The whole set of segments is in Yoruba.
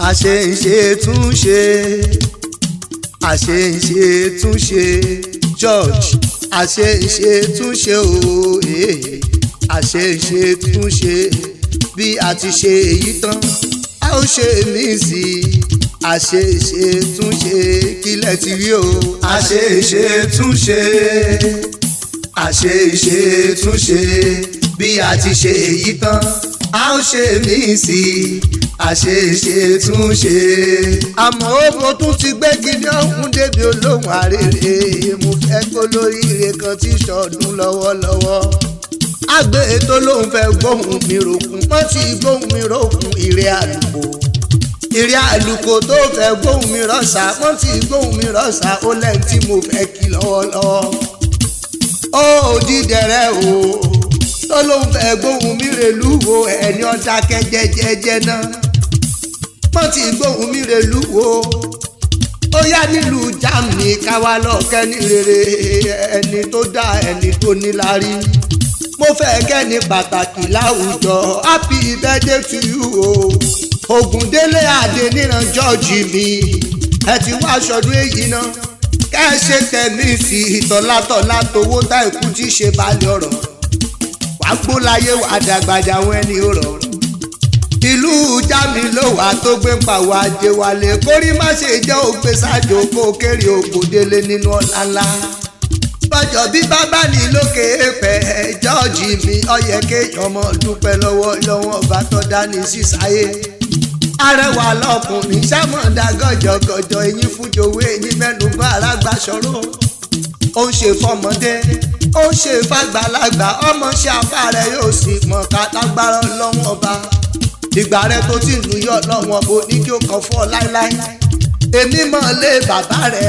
àṣeyìnṣetúnṣe àṣeyìnṣetúnṣe George àṣeyìnṣetúnṣe òye àṣeyìnṣetúnṣe bí a ti ṣe èyí tán a ó ṣe mí sí i àṣeyìnṣetúnṣe kílẹ̀ ti rí o. àṣeyìnṣetúnṣe àṣeyìnṣetúnṣe bí a ti ṣe èyí tán a ó ṣe mí sí i àṣeyìnṣetúnṣe. àmọ́ mo tún ti gbégi ní ọ̀hún débi olóhùn àrèrè mo fẹ́ kó lóríire kan tí sọdún lọ́wọ́lọ́wọ́. àgbẹ̀ ètò lòun fẹ́ gbóhùn mi ròkun wọ́n ti gbóhùn mi ròkun ìrẹ́ àlùkò ìrẹ́ àlùkò tó fẹ́ gbóhùn mi rọ̀ṣà wọ́n ti gbóhùn mi rọ̀ṣà ó lẹ́yìn tí mo fẹ́ kí lọ́wọ́lọ́wọ́. ó dídẹ̀rẹ́ o tó lòun fẹ́ gbóhùn mi rèlú wo ẹni ọ̀dà kẹjẹjẹjẹ náà wọ́n ti gbóhùn mi rèlú wo ó yá nílùú Germany káwá lọ kẹ́ni rere ẹni tó dá ẹni tó níláárí mo fẹ́ kẹ́ni pàtàkì láwùjọ happy birthday to you o Ògúndélé Adéníran George mi ẹ ti wá aṣọdún èyí náà kẹ́ ẹ ṣe tẹ̀mí sí ìtọ́látọ́lá tówó tá ìkú tí ṣe balẹ̀ ọ̀rọ̀ wàá gbóláyé wàá dàgbàjà àwọn ẹni ọ̀rọ̀ ìlú Jámi ló wà tó gbé ń pàwọ́ ajé wálé kórí má ṣe jẹ́ ògbé ṣáájú kó kéré Ògúndélé nínú ọ̀la ńlá bọ́jọ́ bí bábá ní lókè èèpẹ̀ George mi ọyẹ kéèyàn mọ́ dúpẹ́ lọ́wọ́ ọba tó dání sísáyé arẹwà lọkùnrin sámọ̀dá gọ̀jọ̀gọ̀jọ̀ eyín fújòwé eyín mẹ́nugbọ́ arágbá ṣọ́rọ́ ó ń ṣe fọmọdé ó ń ṣe fàgbàlagbà ọmọ ṣe afá rẹ yóò sì mọ̀ ká lágbára lọ́wọ́ ọba ìgbà rẹ tó ti lù yọ lọ́wọ́ bó ní kí ó kàn fún ọ láíláí èmi mọ̀ lé bàbá rẹ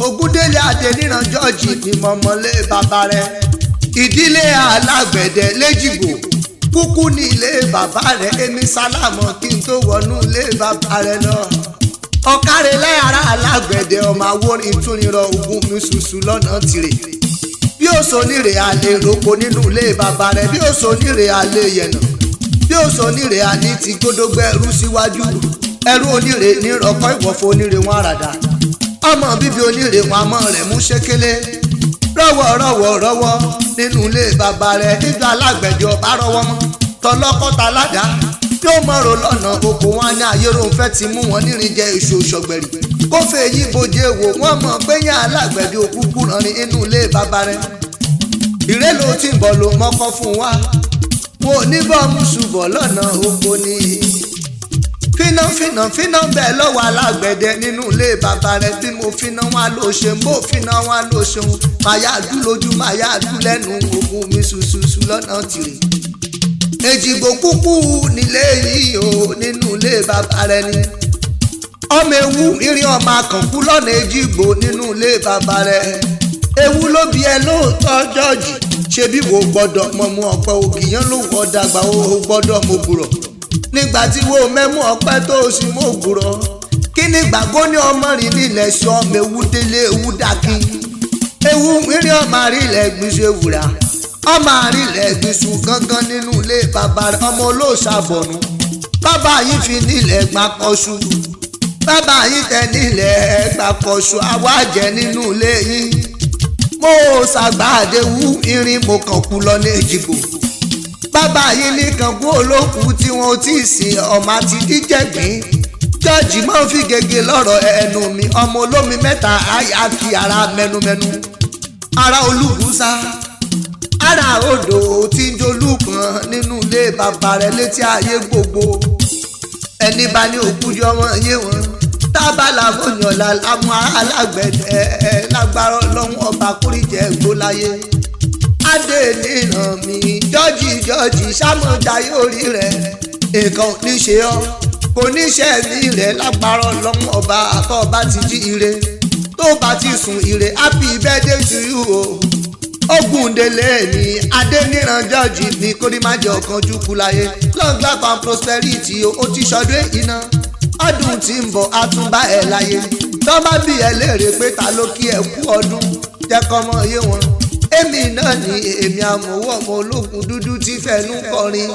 Ògúndélé Adéníran George ni mo mọ̀ lé bàbá rẹ ìdílé Alagbede l'Ejigbo kúkú ní ilé bàbá rẹ èmi sálámọ̀ kí n tó wọnú ilé bàbá rẹ lọ ọ̀kárẹ̀ lẹ́yàrá Alagbede ọmọ awórin túnirọ ogun mi ṣùṣù lọ́nà tìrè bí ó so nírè àlè roko nínú ilé bàbá rẹ bí ó so nírè àlè yẹnà bí ó so nírè àní ti gbódógbé ẹrú síwájú ẹrú onírè ní rọkọ ìwọ̀fọ̀ onírè wọn àràdà ọmọ bíbí onírè wọn àmọ́ rẹ̀ mú ṣékélé rọ́wọ́ nínú ilé bàbá rẹ̀ nígbà Alágbẹ̀dẹ ọba rọ́wọ́ mọ́ tọlọ́kọ́ta ládàá yóò mọ̀rọ̀ lọ́nà oko wọn ní ayéròhùn fẹ́ ti mú wọn nírin jẹ èso ṣọ̀gbẹ̀rì kó fẹ́ yí bojé wò wọ́n mọ̀ pé yẹn Alágbẹ̀dẹ òkúkú rànrin inú ilé bàbá rẹ̀ ìrẹ́ ló ti ń bọ̀ ló mọ́kọ́ fún wa wọn ò ní bọ́ mú ṣùbọ̀ lọ́nà oko ni fínà bẹ́ẹ̀ lọ́wọ́ Alágbẹ̀dẹ nínú ilé bàbá rẹ̀ bí mo fínà wá ló ṣe bó fínà wá ló ṣeun màyà dún lójú màyà dún lẹ́nu ogun mi ṣùṣùṣù lọ́nà tìrì Ejigbo kúkú nílé yìí o nínú ilé bàbá rẹ̀ ni ọmọ ewu irin ọmọ akànkú lọ́nà Ejigbo nínú ilé bàbá rẹ̀ ewu ló bí ẹ lóòótọ́ George ṣebí wo gbọ́dọ̀ mọ̀mú ọ̀pẹ ògìyàn ló wọ́ dàgbà ó gbọ́dọ̀ mo gbùrọ̀ nígbà tí wo mẹ́mú ọ̀pẹ tó o sì mú ògbùrọ̀ kí ni gbàgbọ́ ní ọmọ rìn nílẹ̀ sọ ọmọ ewu délé ewu dákí ewu irin ọmọ àrílẹ̀ gbèsè wùrà ọmọ àrílẹ̀ gbèsè gangan nínú ilé bàbá rẹ̀ ọmọ olóòṣà bọ̀nú bàbá yìí fi nílẹ̀ gbàkọ̀ṣù bàbá yìí tẹ nílẹ̀ gbàkọ̀ṣù àwájẹ nínú ilé yìí mo ṣàgbàdé wú irin mo kàn kú lọ ní Ejigbo bàbá yìí nìkan kú olókùú tí wọn ò tí ì sìn ọmọ àti díjẹ̀gbín George máa ń fi gègé lọ́rọ̀ ẹnu mi ọmọ olómi mẹ́ta àyà kí ara mẹnumẹnu ara olúbùsà ara odò tí ń jolúkan nínú ilé bàbá rẹ̀ létí ayé gbogbo ẹni bá ní òkújọ wọn yé wọn tábàlà fòyànlá lámú Alágbẹ̀dẹ lágbára Ọlọ́run ọba kórìjẹ gbóláyé Adéníran mi George sámọ̀dá yóò rí rẹ̀ nǹkan ò ní ṣe ọ́ kò ní ṣe mí rẹ̀ lágbára Ọlọ́run ọba àtọ́ ọba ti jí ire tó bá ti sùn ire happy birthday to you o Ògúndélé ní Adéníran George ní kórìmájọ kan jùkú láyé long life and prosperity ó ti ṣọdún èyí náà ọdún tí ń bọ̀ àtúnbá ẹ̀ láyé tó bá bí ẹ léèrè pé ta ló kí ẹ kú ọdún jẹ́ kọ́ mọ́ yé wọn èmi náà ni èmi àmọ̀wọ́ ọmọ ológun dúdú tí fẹ́nu kọrin.